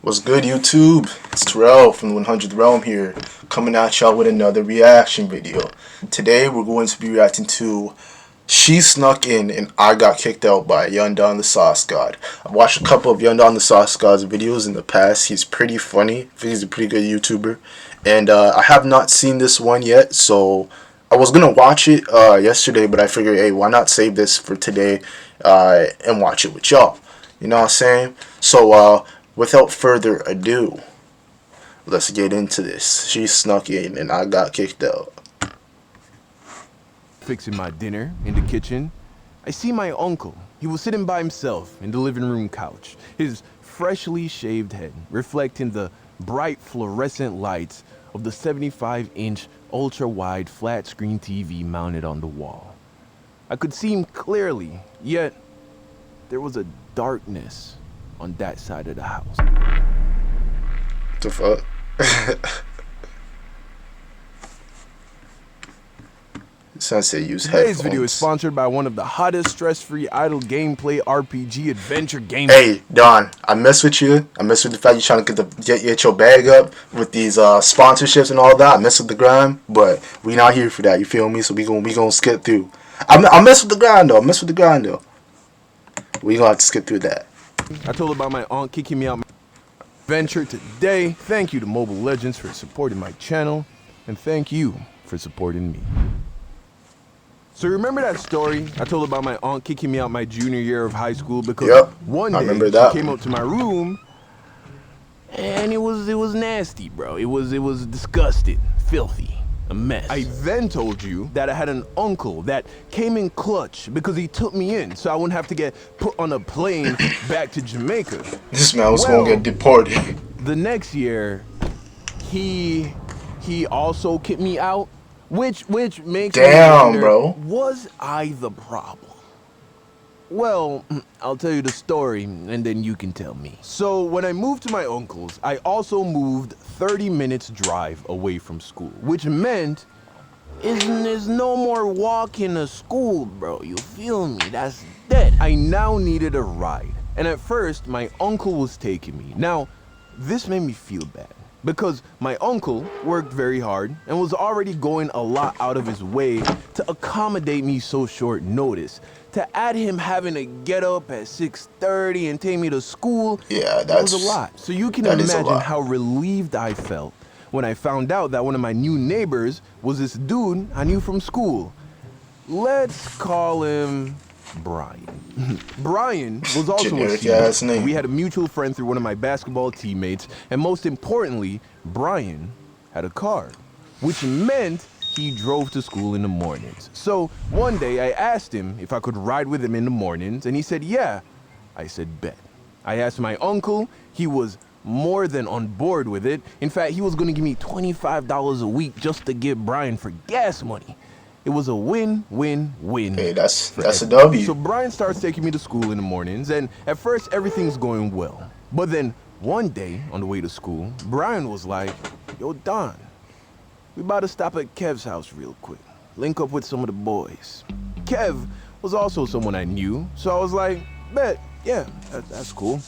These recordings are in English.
What's good, YouTube? It's Terrell from the 100th Realm here, coming at y'all with another reaction video. Today, we're going to be reacting to She Snuck In and I Got Kicked Out by Yundon the Sauce God. I've watched a couple of Yundon the Sauce God's videos in the past. He's pretty funny. I think he's a pretty good YouTuber. And I have not seen this one yet, so I was going to watch it yesterday, but I figured, hey, why not save this for today and watch it with y'all? You know what I'm saying? So, without further ado, let's get into this. She snuck in and I got kicked out. Fixing my dinner in the kitchen, I see my uncle. He was sitting by himself in the living room couch, his freshly shaved head reflecting the bright fluorescent lights of the 75-inch ultra-wide flat screen TV mounted on the wall. I could see him clearly, yet there was a darkness on that side of the house. What the fuck? Sensei use headphones. Today's video is sponsored by one of the hottest stress-free idle gameplay RPG adventure games. Hey Don, I mess with you. I mess with the fact you're trying to get your bag up with these sponsorships and all that. I mess with the grind, but we not here for that. You feel me? So we gonna skip through. I mess with the grind though. We gonna have to skip through that. I told about my aunt kicking me out my adventure today. Thank you to Mobile Legends for supporting my channel, and thank you for supporting me. So remember that story I told about my aunt kicking me out my junior year of high school because one day she came out to my room and it was nasty, bro. It was disgusting, filthy. A mess. I then told you that I had an uncle that came in clutch because he took me in so I wouldn't have to get put on a plane back to Jamaica. This man was gonna get deported. The next year, he also kicked me out, which makes me wonder, bro. Was I the problem? Well, I'll tell you the story, and then you can tell me. So, when I moved to my uncle's, I also moved 30 minutes drive away from school, which meant there's no more walking to school, bro. You feel me? That's dead. I now needed a ride, and at first, my uncle was taking me. Now, this made me feel bad, because my uncle worked very hard and was already going a lot out of his way to accommodate me so short notice. To add him having to get up at 6:30 and take me to school, that was a lot. So you can imagine how relieved I felt when I found out that one of my new neighbors was this dude I knew from school. Let's call him Brian. Brian was also a senior. We had a mutual friend through one of my basketball teammates, and most importantly, Brian had a car, which meant he drove to school in the mornings. So one day I asked him if I could ride with him in the mornings, and he said yeah. I said bet. I asked my uncle. He was more than on board with it. In fact, he was going to give me $25 a week just to give Brian for gas money. It was a win-win-win. Hey, that's a W. So Brian starts taking me to school in the mornings, and at first everything's going well. But then one day on the way to school, Brian was like, yo, Don, we about to stop at Kev's house real quick. Link up with some of the boys. Kev was also someone I knew, so I was like, bet, yeah, that's cool.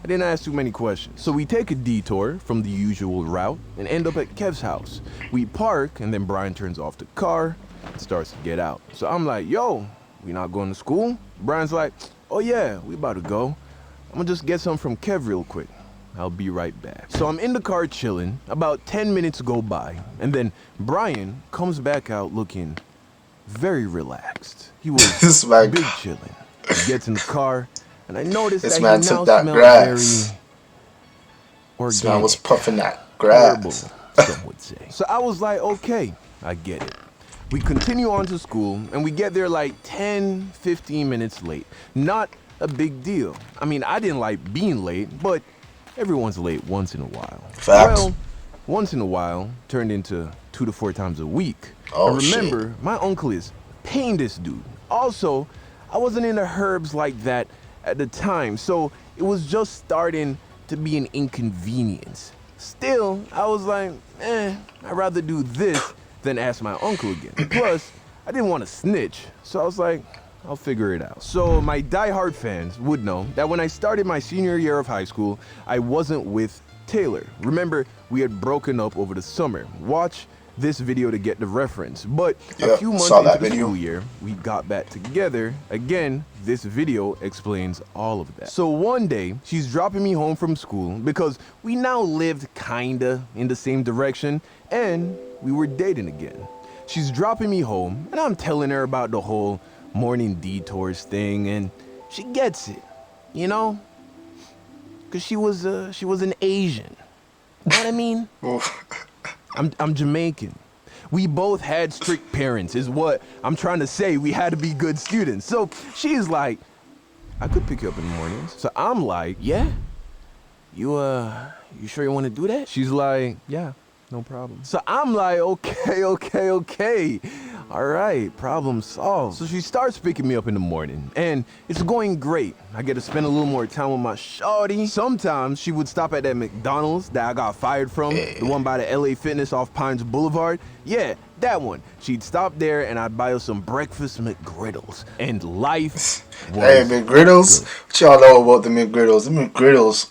I didn't ask too many questions. So we take a detour from the usual route and end up at Kev's house. We park, and then Brian turns off the car and starts to get out. So I'm like, yo, we not going to school? Brian's like, oh yeah, we about to go. I'm gonna just get some from Kev real quick. I'll be right back. So I'm in the car chilling. About 10 minutes go by, and then Brian comes back out looking very relaxed. He was big chilling. He gets in the car, and I noticed that he now smelled very organic. This man was puffing that grass. Herbal, some would say. So I was like, okay, I get it. We continue on to school, and we get there like 10, 15 minutes late. Not a big deal. I mean, I didn't like being late, but everyone's late once in a while. Facts. Well, once in a while turned into 2 to 4 times a week. Oh, remember, my uncle is paying this dude. Also, I wasn't into herbs like that at the time, so it was just starting to be an inconvenience. Still, I was like, I'd rather do this than ask my uncle again. Plus, I didn't want to snitch, so I was like, I'll figure it out. So my diehard fans would know that when I started my senior year of high school, I wasn't with Taylor. Remember, we had broken up over the summer. Watch this video to get the reference. But a few months into the school year, we got back together. Again, this video explains all of that. So one day, she's dropping me home from school because we now lived kinda in the same direction and we were dating again. She's dropping me home and I'm telling her about the whole morning detours thing and she gets it, you know? Cause she was an Asian. Know what I mean? I'm Jamaican. We both had strict parents is what I'm trying to say. We had to be good students. So she's like, I could pick you up in the mornings. So I'm like, yeah? You sure you want to do that? She's like, yeah, no problem. So I'm like, okay. All right, problem solved. So she starts picking me up in the morning and it's going great. I get to spend a little more time with my shawty. Sometimes she would stop at that McDonald's that I got fired from, the one by the LA Fitness off Pines Boulevard. Yeah, that one. She'd stop there and I'd buy her some breakfast McGriddles. And life was Hey, McGriddles? good. What y'all know about the McGriddles? The McGriddles,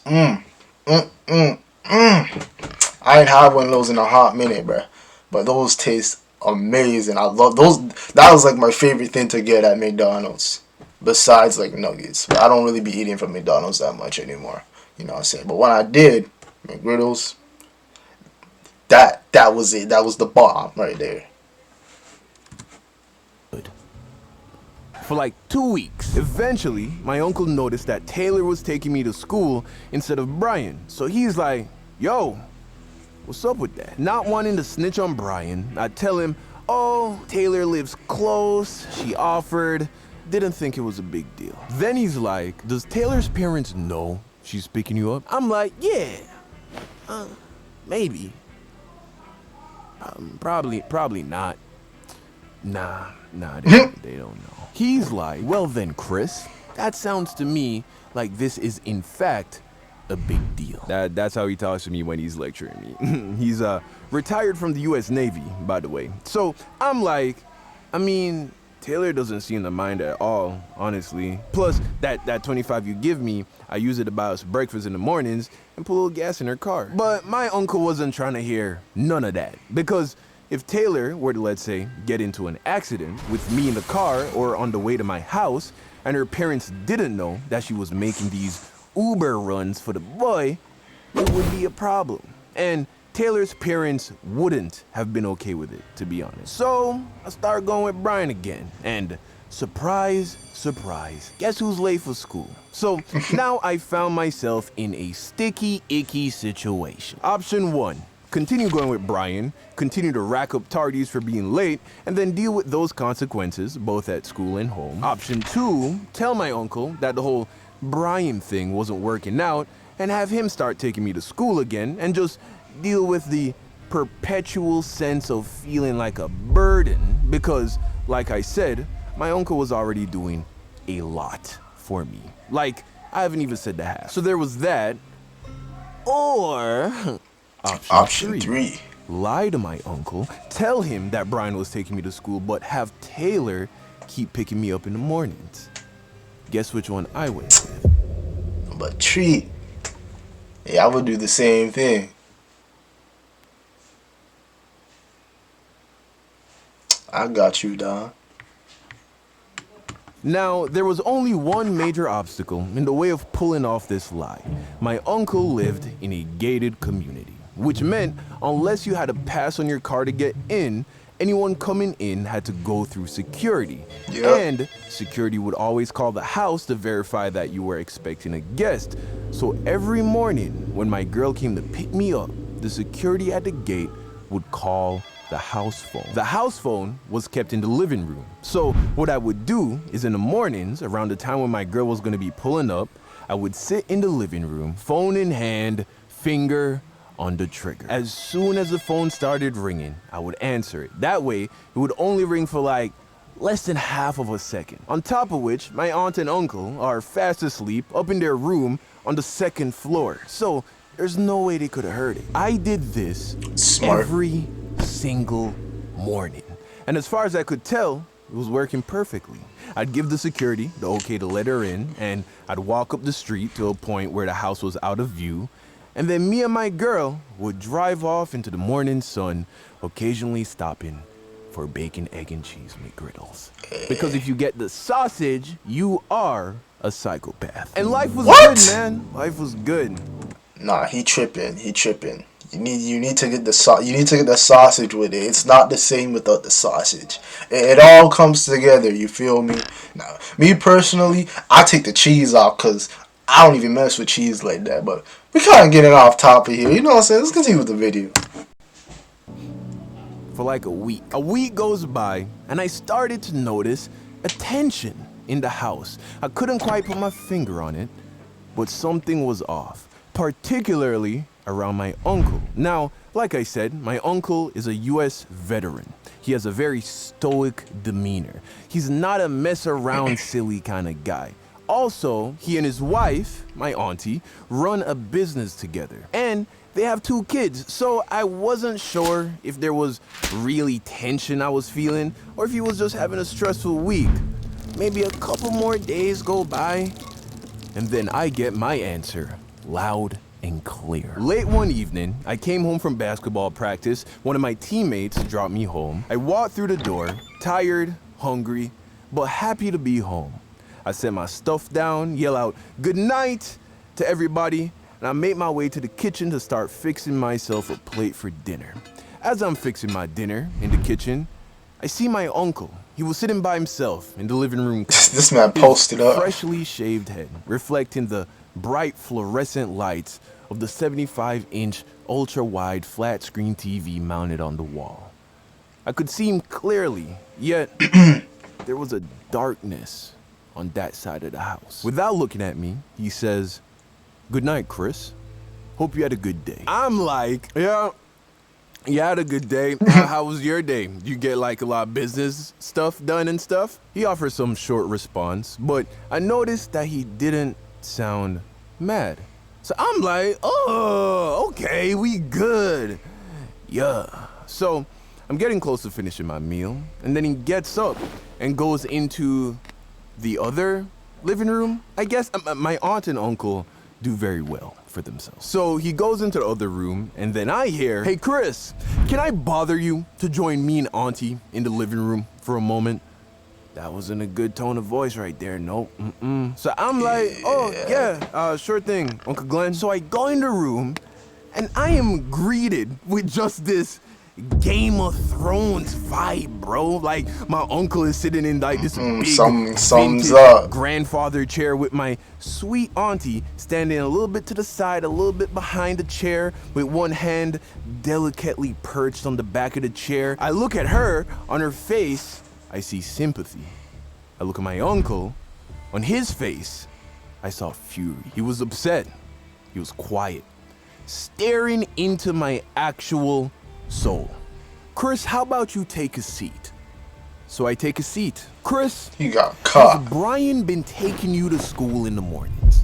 I ain't had one of those in a hot minute, bruh. But those taste amazing. I love those. That was like my favorite thing to get at McDonald's. Besides like nuggets. But I don't really be eating from McDonald's that much anymore. You know what I'm saying? But when I did, McGriddles, that was it. That was the bomb right there. For like 2 weeks. Eventually, my uncle noticed that Taylor was taking me to school instead of Brian. So he's like, yo, what's up with that? Not wanting to snitch on Brian, I tell him, oh, Taylor lives close, she offered, didn't think it was a big deal. Then he's like, does Taylor's parents know she's picking you up? I'm like, yeah, maybe. Probably not. Nah, they don't know. He's like, well then, Chris, that sounds to me like this is in fact a big deal. That's how he talks to me when he's lecturing me. He's retired from the US Navy, by the way. So I'm like, I mean, Taylor doesn't seem to mind at all, honestly. Plus, that 25 you give me, I use it to buy us breakfast in the mornings and put a little gas in her car. But my uncle wasn't trying to hear none of that. Because if Taylor were to, let's say, get into an accident with me in the car or on the way to my house, and her parents didn't know that she was making these Uber runs for the boy, it would be a problem. And Taylor's parents wouldn't have been okay with it, to be honest. So I started going with Brian again. And surprise, surprise, guess who's late for school? So now I found myself in a sticky, icky situation. Option 1, continue going with Brian, continue to rack up tardies for being late, and then deal with those consequences, both at school and home. Option 2, tell my uncle that the whole Brian thing wasn't working out, and have him start taking me to school again, and just deal with the perpetual sense of feeling like a burden, because, like I said, my uncle was already doing a lot for me. Like, I haven't even said the half. So there was that, or option 3. Lie to my uncle, tell him that Brian was taking me to school, but have Taylor keep picking me up in the mornings. Guess which one I went with? But treat. Yeah, I would do the same thing. I got you, Don. Now, there was only one major obstacle in the way of pulling off this lie. My uncle lived in a gated community, which meant unless you had a pass on your car to get in, anyone coming in had to go through security. Yep. And security would always call the house to verify that you were expecting a guest. So every morning when my girl came to pick me up, the security at the gate would call the house phone. The house phone was kept in the living room. So what I would do is in the mornings, around the time when my girl was gonna be pulling up, I would sit in the living room, phone in hand, finger on the trigger. As soon as the phone started ringing, I would answer it. That way, it would only ring for like less than half of a second. On top of which, my aunt and uncle are fast asleep up in their room on the second floor. So there's no way they could have heard it. I did this every single morning. And as far as I could tell, It was working perfectly. I'd give the security the okay to let her in, and I'd walk up the street to a point where the house was out of view, and then me and my girl would drive off into the morning sun, occasionally stopping for bacon, egg, and cheese McGriddles. Because if you get the sausage, you are a psychopath. And life was What? good, man. Life was good. Nah, he tripping. He tripping. You need to get the sausage with it. It's not the same without the sausage. It all comes together. You feel me? Now, me personally, I take the cheese off because I don't even mess with cheese like that. But we kind of getting off topic here. You know what I'm saying? Let's continue with the video. For like a week. A week goes by, and I started to notice a tension in the house. I couldn't quite put my finger on it, but something was off, particularly around my uncle. Now, like I said, my uncle is a US veteran. He has a very stoic demeanor. He's not a mess around silly kind of guy. Also, he and his wife, my auntie, run a business together. And they have 2 kids, so I wasn't sure if there was really tension I was feeling or if he was just having a stressful week. Maybe a couple more days go by, and then I get my answer, loud and clear. Late one evening, I came home from basketball practice. One of my teammates dropped me home. I walked through the door, tired, hungry, but happy to be home. I set my stuff down, yell out, "Good night" to everybody, and I made my way to the kitchen to start fixing myself a plate for dinner. As I'm fixing my dinner in the kitchen, I see my uncle. He was sitting by himself in the living room. This man posted up. Freshly shaved head, reflecting the bright fluorescent lights of the 75-inch ultra-wide flat-screen TV mounted on the wall. I could see him clearly, yet there was a darkness on that side of the house. Without looking at me, he says, "Good night, Chris. Hope you had a good day." I'm like, "Yeah, you had a good day. How was your day? You get like a lot of business stuff done and stuff?" He offered some short response, but I noticed that he didn't sound mad. So I'm like, "Oh, okay, we good." Yeah. So I'm getting close to finishing my meal, and then he gets up and goes into the other living room. I guess my aunt and uncle do very well for themselves. So he goes into the other room, and then I hear, "Hey Chris, can I bother you to join me and auntie in the living room for a moment?" That wasn't a good tone of voice right there. Nope. So I'm like, "Oh yeah, sure thing, Uncle Glenn." So I go in the room, and I am greeted with just this Game of Thrones vibe, bro. Like my uncle is sitting in like this big sums vintage up. grandfather chair with my sweet auntie standing a little bit to the side, a little bit behind the chair, with one hand delicately perched on the back of the chair. I look at her. On her face, I see sympathy. I look at my uncle. On his face, I saw fury. He was upset. He was quiet, staring into my actual soul. "Chris, how about you take a seat?" So I take a seat. "Chris, He got has caught. Brian been taking you to school in the mornings?"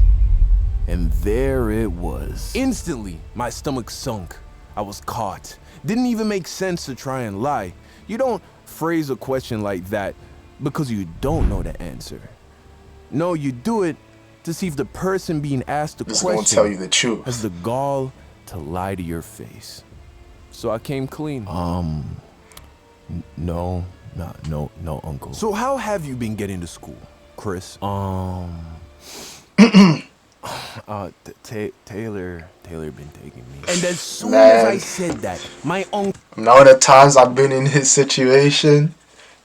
And there it was. Instantly, my stomach sunk. I was caught. Didn't even make sense to try and lie. You don't phrase a question like that because you don't know the answer. No, you do it to see if the person being asked the Just gonna question tell you the truth. has the gall to lie to your face. So I came clean. No, uncle. So how have you been getting to school, Chris? Taylor been taking me. And as soon as I said that, my uncle. Know the times I've been in his situation.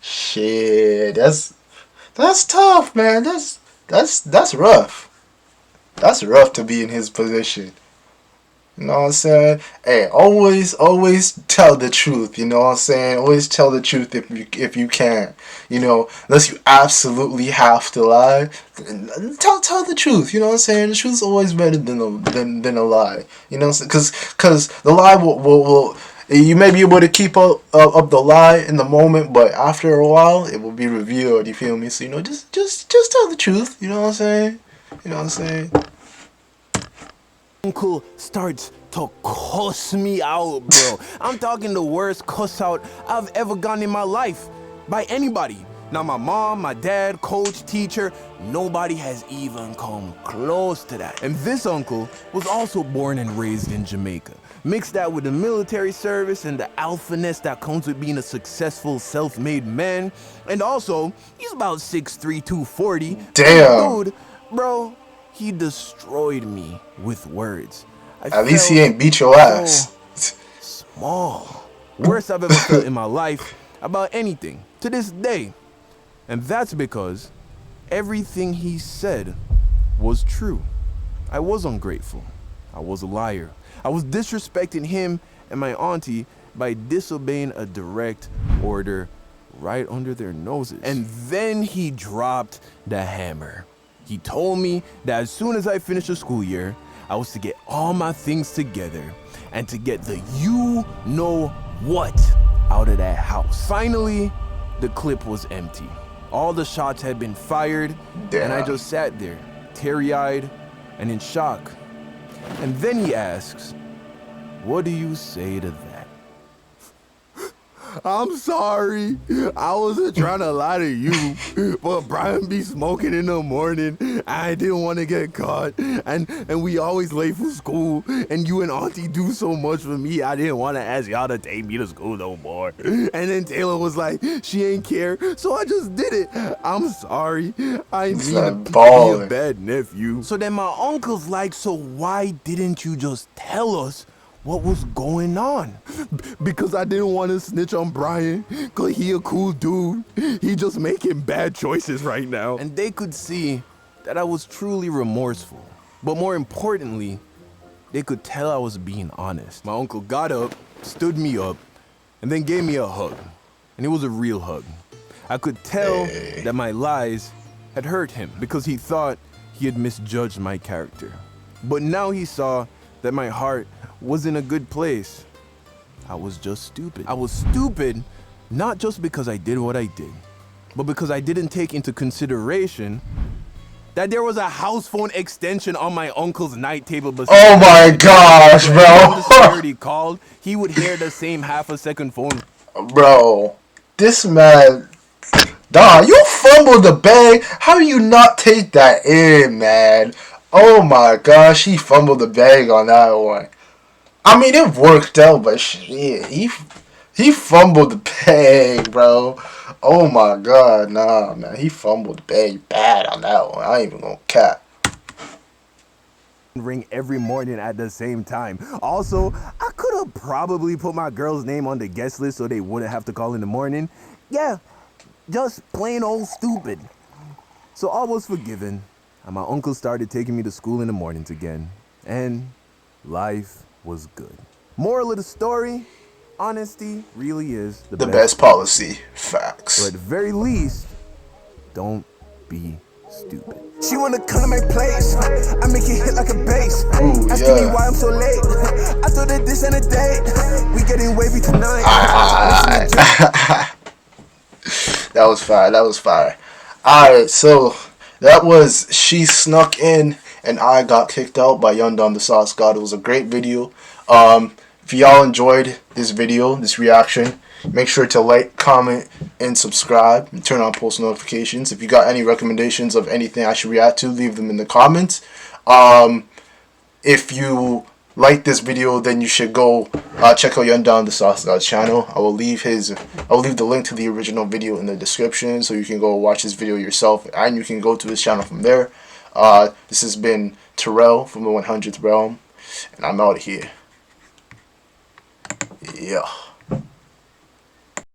Shit, that's tough, man. That's rough. That's rough to be in his position. You know what I'm saying? Hey, always tell the truth. You know what I'm saying? Always tell the truth if you can. You know, unless you absolutely have to lie, tell the truth. You know what I'm saying? The truth's always better than a lie. You know, because the lie will you may be able to keep up the lie in the moment, but after a while it will be revealed. You feel me? So you know, just tell the truth. You know what I'm saying? You know what I'm saying? Uncle starts to cuss me out, bro. I'm talking the worst cuss out I've ever gotten in my life by anybody. Now my mom, my dad, coach, teacher, nobody has even come close to that. And this uncle was also born and raised in Jamaica. Mix that with the military service and the alphaness that comes with being a successful self-made man. And also, he's about 6'3", 240. Damn. Dude, bro, he destroyed me with words. At least he ain't beat your ass. Small. Worst I've ever felt in my life about anything to this day. And that's because everything he said was true. I was ungrateful. I was a liar. I was disrespecting him and my auntie by disobeying a direct order right under their noses. And then he dropped the hammer. He told me that as soon as I finished the school year, I was to get all my things together and to get the you-know-what out of that house. Finally, the clip was empty. All the shots had been fired, and I just sat there, teary-eyed and in shock. And then he asks, "What do you say to that?" I'm sorry. I wasn't trying to lie to you, but Brian be smoking in the morning. I didn't want to get caught, and we always late for school, and you and Auntie do so much for me, I didn't want to ask y'all to take me to school no more. And then Taylor was like, she ain't care, so I just did it. I'm sorry. I mean to be a bad nephew. So then my uncle's like, so why didn't you just tell us what was going on? Because I didn't want to snitch on Brian, cause he a cool dude. He just making bad choices right now. And they could see that I was truly remorseful. But more importantly, they could tell I was being honest. My uncle got up, stood me up, and then gave me a hug. And it was a real hug. I could tell that my lies had hurt him because he thought he had misjudged my character. But now he saw that my heart was in a good place. I was just stupid. I was stupid not just because I did what I did, but because I didn't take into consideration that there was a house phone extension on my uncle's night table beside. Oh my gosh, bro. When the security called, he would hear the same half-a-second phone. Bro, this man, dawg, you fumbled the bag. How do you not take that in, man? Oh my gosh, he fumbled the bag on that one. I mean, it worked out, but shit, he fumbled the bag, bro. Oh my god, nah, man, he fumbled the bag bad on that one. I ain't even gonna cap. Ring every morning at the same time. Also, I could have probably put my girl's name on the guest list so they wouldn't have to call in the morning. Yeah, just plain old stupid. So all was forgiven, and my uncle started taking me to school in the mornings again, and life was good. Moral of the story, honesty really is the best policy. Facts. Or at the very least, don't be stupid. She wanna come to my place, I make it hit like a bass. Ooh, asking me why I'm so late, I thought that this ain't a date. We getting wavy tonight. That was fire, that was fire. Alright, so that was She Snuck In and I Got Kicked Out by Young Don the Sauce God. It was a great video. If y'all enjoyed this video, this reaction, make sure to like, comment, and subscribe, and turn on post notifications. If you got any recommendations of anything I should react to, leave them in the comments. If you like this video, then you should go check out Young Don the Sauce God's channel. I will leave the link to the original video in the description, so you can go watch this video yourself, and you can go to his channel from there. This has been Terrell from the 100th Realm, and I'm out of here. Yeah.